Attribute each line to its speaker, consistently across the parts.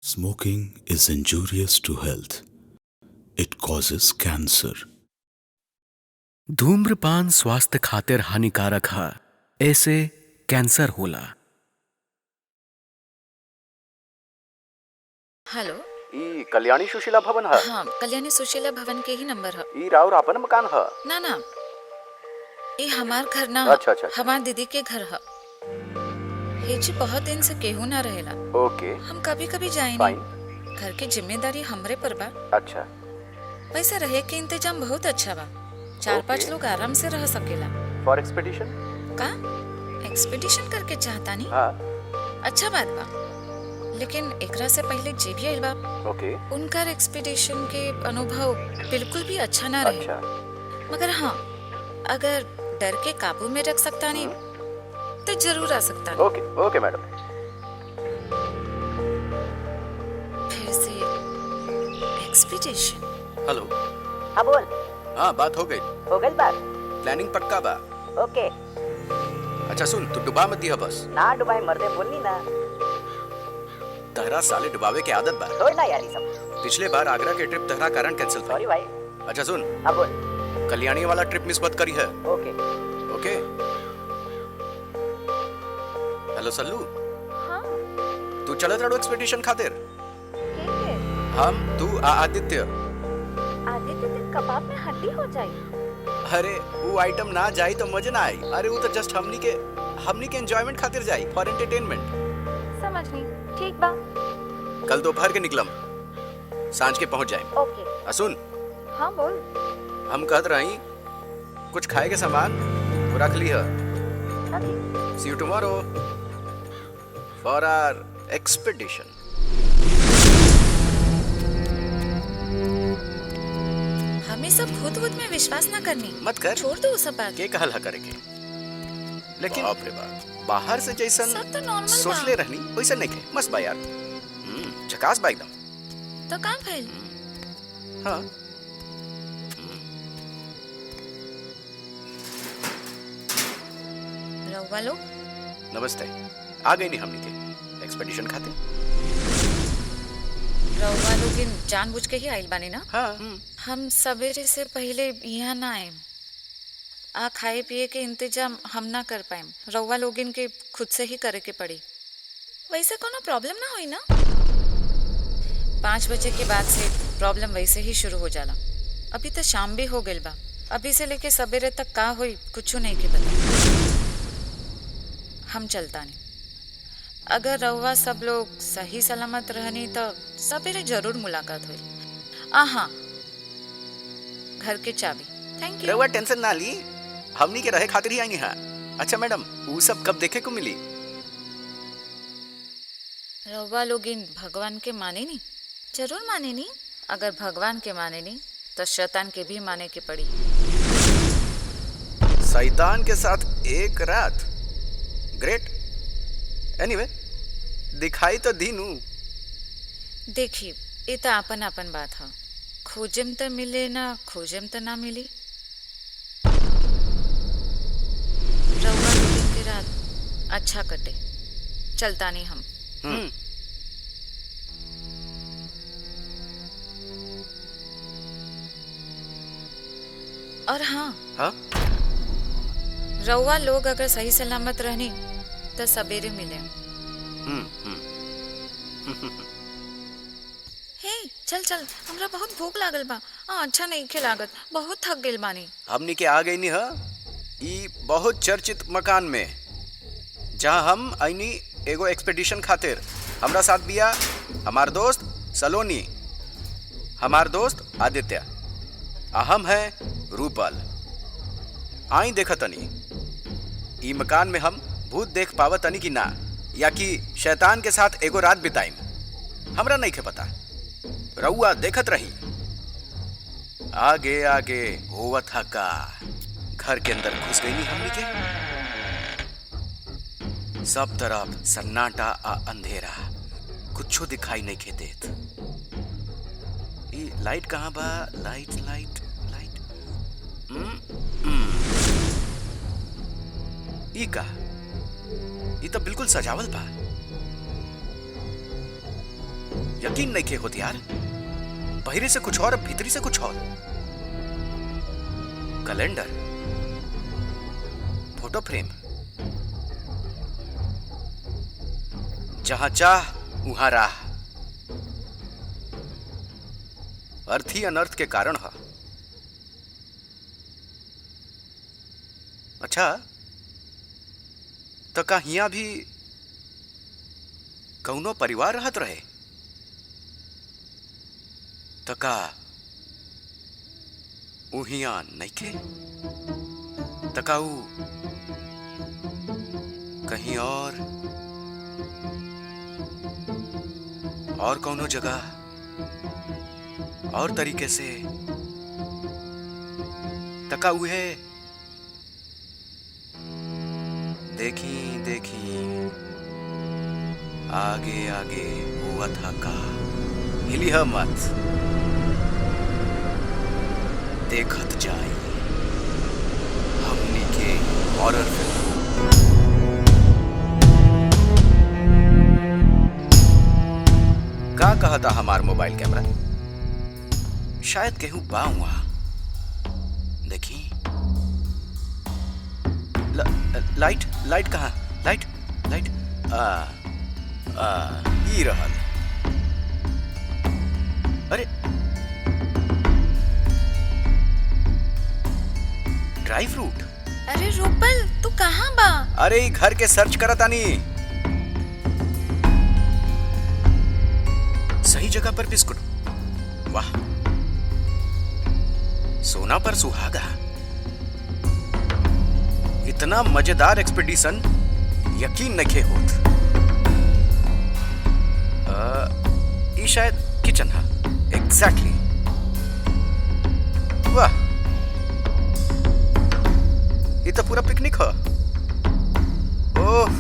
Speaker 1: Smoking is injurious to health. It causes cancer.
Speaker 2: धूम्रपान स्वास्थ्य खातिर हानिकारक है। ऐसे कैंसर होला।
Speaker 3: हेलो।
Speaker 4: ई कल्याणी सुशीला भवन है।
Speaker 3: हाँ, कल्याणी सुशीला भवन के ही नंबर है।
Speaker 4: ई राउर आपन मकान है।
Speaker 3: ना ना, ये हमार घर ना।
Speaker 4: अच्छा।
Speaker 3: हमार दीदी के घर है। हेजी बहुत दिन से केहू ना रहेला।
Speaker 4: ओके।
Speaker 3: हम कभी कभी जाए नहीं। घर की जिम्मेदारी हमरे पर बा।
Speaker 4: अच्छा।
Speaker 3: वैसे रहे के इंतजाम बहुत अच्छा बा। 4-5 लोग आराम से रह सकेला।
Speaker 4: For expedition?
Speaker 3: का एक्सपेडिशन करके चाहता नहीं?
Speaker 4: हाँ।
Speaker 3: अच्छा बात बा, लेकिन एकरा से पहले जे भी आइल बा,
Speaker 4: ओके।
Speaker 3: उनका एक्सपेडिशन के अनुभव बिल्कुल भी अच्छा ना रहे।
Speaker 4: अच्छा।
Speaker 3: मगर हाँ, अगर डर के काबू में रख सकता नहीं तो जरूर आ सकता नहीं।
Speaker 4: ओके मैडम।
Speaker 3: फिर से एक्सपेडिशन।
Speaker 4: हेलो।
Speaker 5: हाँ बोल।
Speaker 4: हाँ, बात हो गई
Speaker 5: बात।
Speaker 4: प्लानिंग पक्का बा।
Speaker 5: ओके।
Speaker 4: अच्छा सुन, तू डुबा मत दिया बस।
Speaker 5: ना डुबाई मरदे बोलनी ना।
Speaker 4: तहरा साले डुबावे के आदत बा।
Speaker 5: छोड़ ना यार ये सब।
Speaker 4: पिछले बार आगरा के ट्रिप तहरा कारण कैंसिल था।
Speaker 5: सॉरी भाई।
Speaker 4: अच्छा सुन,
Speaker 5: हाँ बोल।
Speaker 4: कल्याणी वाला ट्रिप मिस मत करी है। ओके। हेलो सल्लू।
Speaker 6: हाँ,
Speaker 4: तू चलत रहो एक्सपेडिशन खातिर।
Speaker 6: के
Speaker 4: हम तू आदित्य।
Speaker 6: आदित्य दिन कबाब में हड्डी हो जाई।
Speaker 4: अरे वो आइटम ना जाई तो मजे ना आई। अरे वो तो जस्ट हमनी के एंजॉयमेंट खातिर जाई, फॉर एंटरटेनमेंट।
Speaker 6: समझ नहीं। ठीक बा।
Speaker 4: कल दोपहर के निकलम, सांझ के पहुंच जाए।
Speaker 6: ओके।
Speaker 4: सुन,
Speaker 6: हाँ बोल।
Speaker 4: हम कहत रही कुछ खाए के सामान वो रख ली है। See you tomorrow for our expedition.
Speaker 3: हमें सब खुद में विश्वास ना करनी।
Speaker 4: मत कर।
Speaker 3: छोड़ दो सब बात।
Speaker 4: के कहल करे के, लेकिन बाप रे बाप, बाहर से जैसन
Speaker 3: सब तो नॉर्मल
Speaker 4: सोच
Speaker 3: बा।
Speaker 4: ले रहनी वैसा नहीं के। मस्त बा यार। झकास बा एकदम।
Speaker 3: तो काम फैल।
Speaker 4: हाँ।
Speaker 3: रहुआ लोग
Speaker 4: नमस्ते। आ गई नहीं हमनी के एक्सपेडिशन खाते।
Speaker 3: रहुआ लोग इन जानबूझ के ही आइल बानी ना।
Speaker 4: हाँ।
Speaker 3: हम सवेरे से पहले यहाँ ना आए। आ खाए पिए के इंतजाम हम ना कर पाए। रहुआ लोग इनके खुद से ही करे के पड़ी। वैसे कोनो प्रॉब्लम ना हुई ना। 5 बजे के बाद से प्रॉब्लम वैसे ही शुरू हो जाला। अभी तो शाम भी हो गई बा। अभी से लेके सवेरे तक का हुई कुछ नहीं के पता। हम चलता नहीं। अगर रहुआ सब लोग सही सलामत रहनी तो सवेरे जरूर मुलाकात हुई। हाँ, घर के चाबी। Thank you.
Speaker 4: रहुआ टेंशन ना ली, हमनी के रहे खातिर ही आई है। अच्छा मैडम, वो सब कब देखे को मिली?
Speaker 3: रहुआ लोग इन भगवान के माने नहीं? जरूर माने नहीं। अगर भगवान के माने नहीं तो शैतान के भी माने के पड़ी।
Speaker 4: शैतान के साथ एक रात। ग्रेट। एनीवे, दिखाई तो दीनू।
Speaker 3: देखिए, ये तो अपन अपन बात है। खोजम तो मिले ना, खोजम तो ना मिली। रहुआ लोग की रात अच्छा कटे। चलता नहीं हम। और हाँ, रहुआ लोग अगर सही सलामत रहनी तो सवेरे मिले। हे चल, हमरा बहुत भूख लागल बा। अच्छा नहीं के लागत, बहुत थक गेल बानी।
Speaker 4: हमनी के आ गई नी है ई बहुत चर्चित मकान में, जहाँ हम आईनी एगो एक्सपेडिशन खातिर। हमरा साथ बिया हमार दोस्त सलोनी, हमार दोस्त आदित्य, हम है रूपल। आई देखा तनी ई मकान में हम भूत देख पावा तनी कि ना, या कि शैतान के साथ एगो रात बिताईम, हमरा नहीं के पता। रउआ देखत रही। आगे आगे होवत हा का। घर के अंदर घुस गई नी हमनी के। सब तरफ सन्नाटा आ अंधेरा, कुछो दिखाई नहीं के देत। ई लाइट कहाँ बा? लाइट। ई का? ई तो बिल्कुल सजावल बा। यकीन नहीं के होती यार, बाहरी से कुछ और भीतरी से कुछ और। कैलेंडर, फोटो फ्रेम, जहां चाह वहां राह। अर्थ ही अनर्थ के कारण है। अच्छा, तो का हिया भी कौनो परिवार रहत रहे? तो का उहिया नइखे? तो का ऊ कहीं और कौनो जगह और तरीके से? तो का उहे देखी देखी आगे आगे हुआ था का? हिलिया मत, देखत जाए हमनी के हॉरर फिल्म। का कहा था हमार मोबाइल कैमरा? शायद केहू बा वहां। देखी लाइट, लाइट कहाँ? लाइट, लाइट, ई रहल। अरे ड्राई फ्रूट।
Speaker 3: अरे रूपल, तू कहाँ बा?
Speaker 4: अरे ई घर के सर्च करतानी। सही जगह पर बिस्कुट। वाह, सोना पर सुहागा। इतना मजेदार एक्सपीडिशन यकीन नहीं होत। ये शायद किचन है। एग्जैक्टली। वाह, ये तो पूरा पिकनिक है। ओह,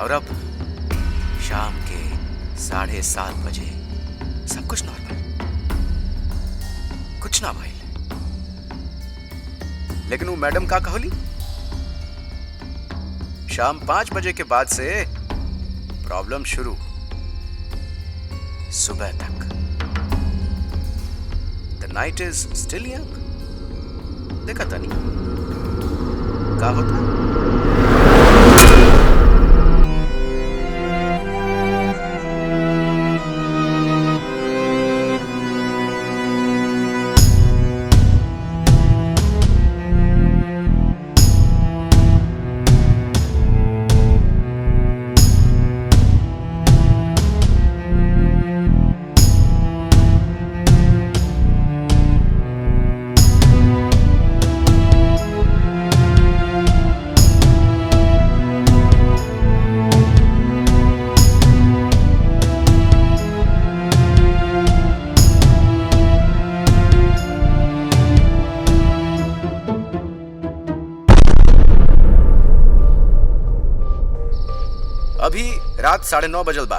Speaker 4: और अब शाम के 7:30 बजे सब कुछ नॉर्मल, कुछ ना भाई। लेकिन वो मैडम का कहली, शाम 5 बजे के बाद से प्रॉब्लम शुरू, सुबह तक। द नाइट इज स्टिल यंग। देखा था नहीं क्या होता। अभी रात 9:30 बजल बा।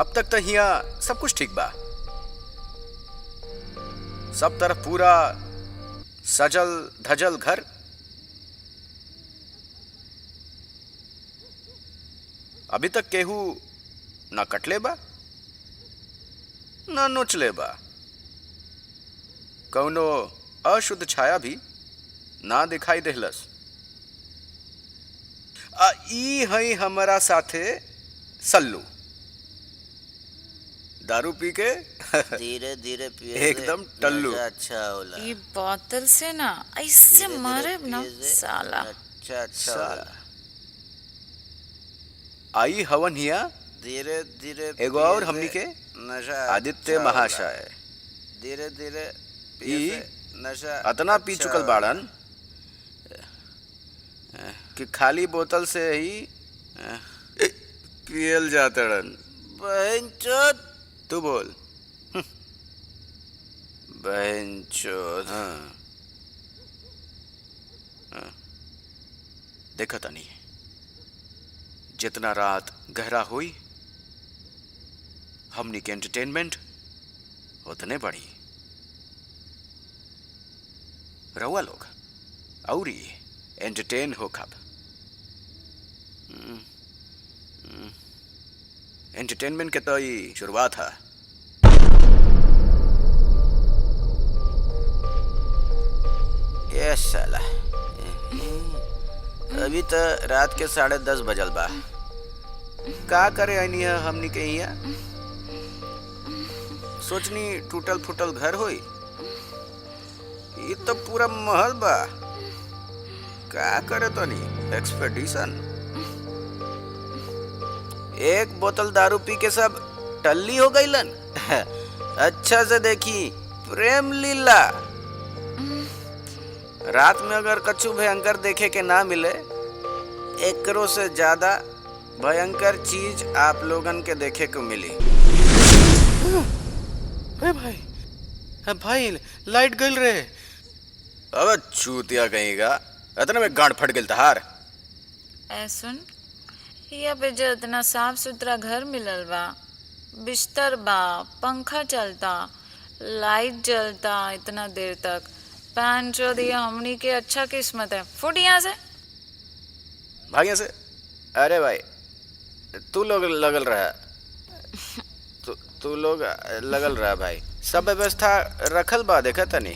Speaker 4: अब तक तो हिया सब कुछ ठीक बा। सब तरफ पूरा सजल धजल घर। अभी तक केहू ना कटले बा ना नोचले बा। कौनो अशुद्ध छाया भी ना दिखाई देहलस। ई हई हमारा साथे सल्लू। दारू पी के
Speaker 7: धीरे धीरे पिए
Speaker 4: एकदम टल्लू।
Speaker 7: अच्छा होला।
Speaker 3: ये बोतल से ना ऐसे मारे ना साला।
Speaker 7: अच्छा अच्छा होला।
Speaker 4: आई हवन हिया
Speaker 7: धीरे धीरे
Speaker 4: एगो और हमनी के
Speaker 7: नशा
Speaker 4: आदित्य
Speaker 7: अच्छा
Speaker 4: महाशय।
Speaker 7: धीरे धीरे
Speaker 4: ई
Speaker 7: नशा
Speaker 4: अतना पी
Speaker 7: अच्छा
Speaker 4: चुकल
Speaker 7: होला।
Speaker 4: बाड़न कि खाली बोतल से ही पियल जातड़न।
Speaker 7: बहनचोद
Speaker 4: तू बोल। बहनचोद। हाँ, देखा तनी जितना रात गहरा हुई हमनी के एंटरटेनमेंट उतने बढ़ी। रहुआ लोग औरी एंटरटेन हो खब। एंटरटेनमेंट के तो ये शुरुआत है। ये साला अभी तो रात के 10:30 बजल बा। का करे आनी है हमनी के यहाँ? सोचनी टूटल फूटल घर होई, ये तो पूरा महल बा। का करे तो नहीं एक्सपेडिशन। एक बोतल दारू पी के सब टल्ली हो गईलन। अच्छा से देखी प्रेम लीला। रात में अगर कछु भयंकर देखे के ना मिले, एकरो से ज्यादा भयंकर चीज आप लोगन के देखे को मिली। भाई लाइट गल रहे। अब चूतिया कहेगा इतना में गांड फट गई तहार।
Speaker 3: ए सुन, ये पे जो इतना साफ सुथरा घर मिलल बा, बिस्तर बा, पंखा चलता, लाइट जलता इतना देर तक, पैन चो दिया हमनी के अच्छा किस्मत है। फुट यहाँ से
Speaker 4: भाग यहाँ से। अरे भाई तू लोग लगल रहा, तू लोग लगल रहा भाई। सब व्यवस्था रखल बा, देखा तनी।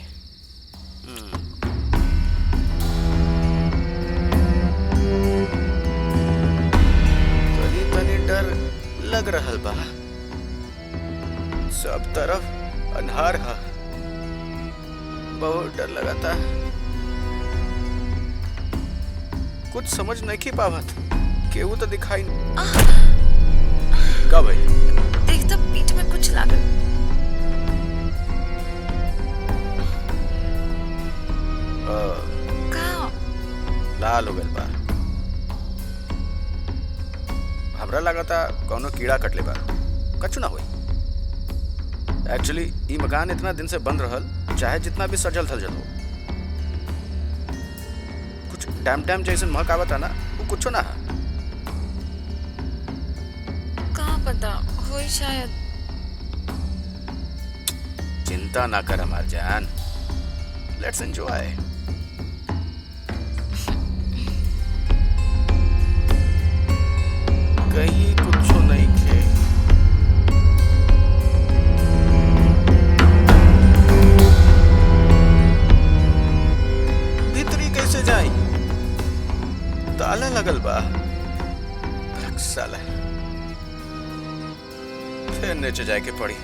Speaker 4: तनी तनी डर लग रहल बा। सब तरफ अन्हार है, बहुत डर लगाता। कुछ समझ नहीं पावत, केहू तो दिखाई का भाई।
Speaker 3: देख तो पीठ में कुछ लागल। का
Speaker 4: लाल हो गइल बा। हमरा लगता कौनो कीड़ा कटले बा, कछु ना होई। एक्चुअली ई मकान इतना दिन से बंद रहल, चाहे जितना भी सजल थल हो, कुछ डैम डैम जैसे महक आवता ना, वो कुछ ना है।
Speaker 3: का पता होई शायद।
Speaker 4: चिंता ना कर हमार जान, लेट्स एंजॉय। कहीं कुछ नहीं खे। भीतरी कैसे जाई? ताला लगल बा। साला फिर नीचे जाके पड़ी।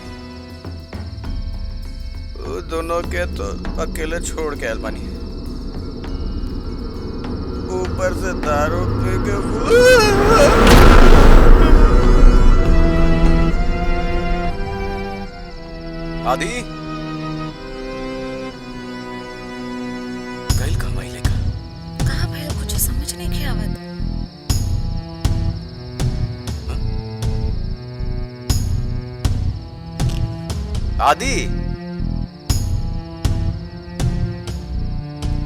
Speaker 4: वो दोनों के तो अकेले छोड़ के आयल बानी, ऊपर से दारू पी के। आदि गैल का माइले का
Speaker 3: कहा भाई कुछ समझ नहीं के आवत।
Speaker 4: आदि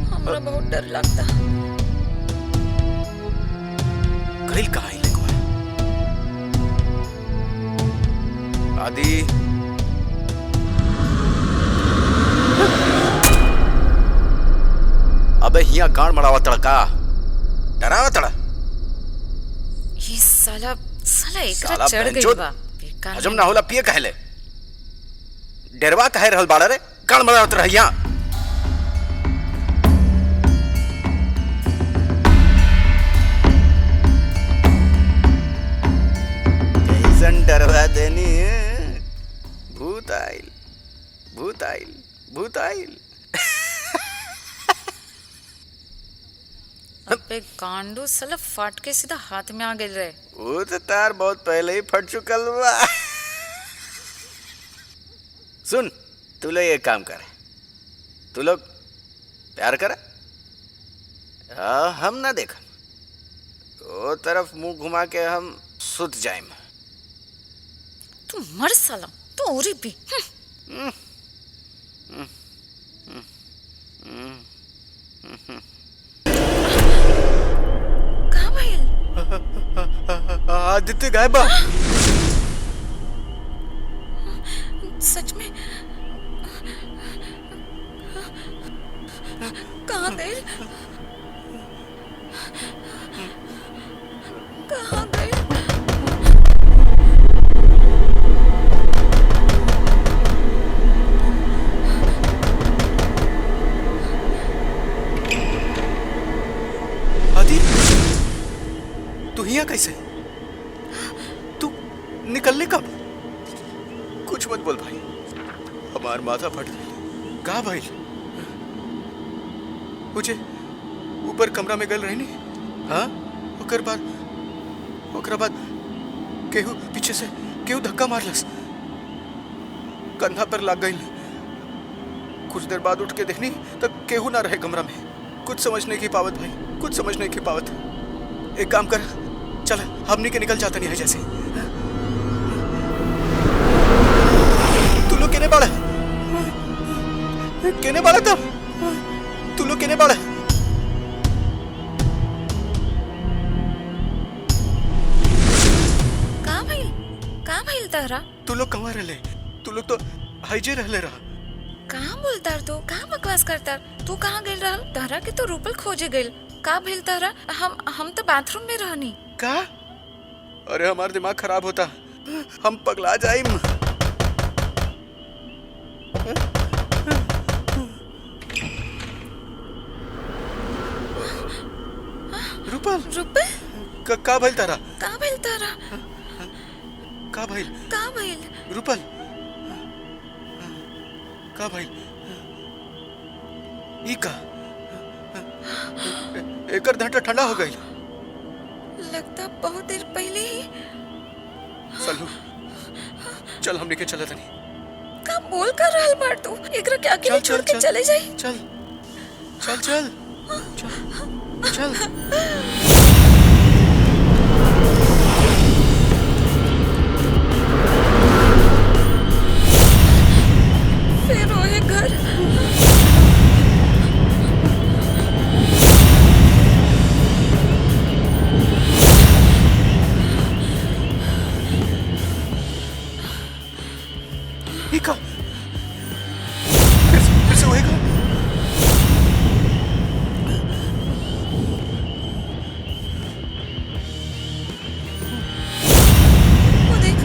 Speaker 3: हमरा बहुत डर लगता।
Speaker 4: गैल का आइले को आदि। अबे हिया गांड मरावा तड़का, डरावा तड़ा।
Speaker 3: ये साला एकरा
Speaker 4: साला
Speaker 3: चढ़ गई
Speaker 4: बहनचोद,
Speaker 3: बा। बेकार
Speaker 4: हजम ना होला पिए कहले। डेरवा कहे रहल बाड़ा रे, गांड मरावा तड़ा हिया। कैसन डरवा देनी है? भूत आइल, भूत आइल, भूत आइल।
Speaker 3: अबे गांडू साला फाट के सीधा हाथ में आ गए रहे।
Speaker 4: वो तो तार बहुत पहले ही फट चुकल बा। सुन, तू लोग एक काम करे, तू लोग प्यार कर, हम ना देख, वो तरफ मुंह घुमा के हम सुत जाएम।
Speaker 3: तू मर साला, तू औरी भी। कहाँ भाई?
Speaker 4: आदित्य गायब बा।
Speaker 3: सच में? कहाँ गए? कहाँ गए?
Speaker 4: तू यहाँ कैसे? तू निकलने कब? कुछ मत बोल भाई, हमार माथा फट गई। का भाई? मुझे ऊपर कमरा में गल रहनी, हाँ? ओकर बाद केहू पीछे से केहू धक्का मारलस, कंधा पर लग गई। कुछ देर बाद उठ के देखनी तब केहू ना रहे कमरा में। कुछ समझ नहीं की पावत भाई, कुछ समझ नहीं की पावत। एक काम कर, चल हमनी के निकल जाता नहीं है जैसे। तू लोग केने बाड़ा? केने बाड़ा तब? तू लोग केने बाड़ा?
Speaker 3: का भइल तारा?
Speaker 4: तू लोग कहाँ रहले? तू लोग तो हाइजे रहले रहा।
Speaker 3: कहाँ बोलतार तू? कहाँ बकवास करतार? तू कहाँ गइल रहल? तारा के तो रूपल खोजे गइल। का भइल तारा? हम तो बाथरूम में रहनी।
Speaker 4: का? अरे हमार दिमाग खराब होता, हम पगला जाइम। रूपल का भइल तारा?
Speaker 3: का भइल तारा?
Speaker 4: का भइल?
Speaker 3: का भइल?
Speaker 4: रूपल का भइल? ई का? एकर धंटा ठंडा हो गई।
Speaker 3: लगता बहुत देर पहले ही।
Speaker 4: चलू, चल हमने के चला तनी।
Speaker 3: का बोल कर रहल बाड़ तू? एकरा के अकेले छोड़ के चले जाई?
Speaker 4: चल चल चल चल चल।
Speaker 3: फिर रोए घर।
Speaker 4: निका, फिर से होएगा।
Speaker 3: वो देख,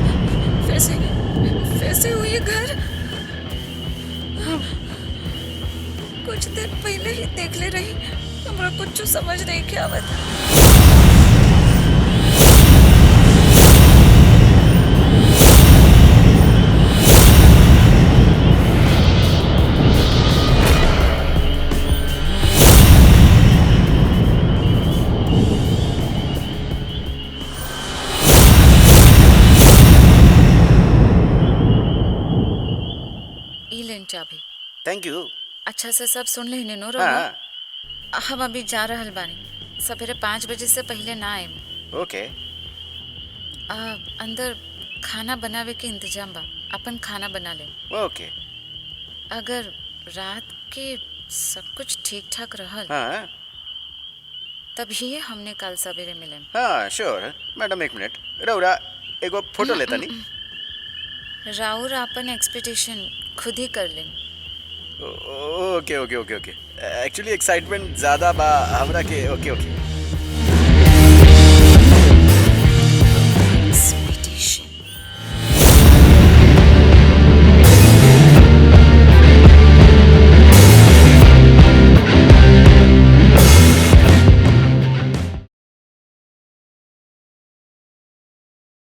Speaker 3: फिर से हुई है घर। कुछ देर पहले ही देख ले रही, हमरा कुछ समझ नहीं के आवत। ई लेन चाबी।
Speaker 7: Thank you.
Speaker 3: अच्छा से सब सुन ले नो।
Speaker 7: हाँ
Speaker 3: हम अभी जा रहल बानी, सवेरे 5 बजे से पहले ना आए।
Speaker 7: ओके।
Speaker 3: अंदर खाना बनावे के इंतजाम बा, अपन खाना बना ले।
Speaker 7: ओके।
Speaker 3: अगर रात के सब कुछ ठीक ठाक रहल
Speaker 7: हाँ
Speaker 3: तभी हमने कल सवेरे मिले।
Speaker 7: हाँ श्योर मैडम, एक मिनट रौरा एगो फोटो लेता नहीं।
Speaker 3: राउर अपन एक्सपेक्टेशन खुद ही कर ले।
Speaker 7: ओके ओके ओके ओके। एक्चुअली एक्साइटमेंट ज्यादा बा हमरा के। ओके ओके।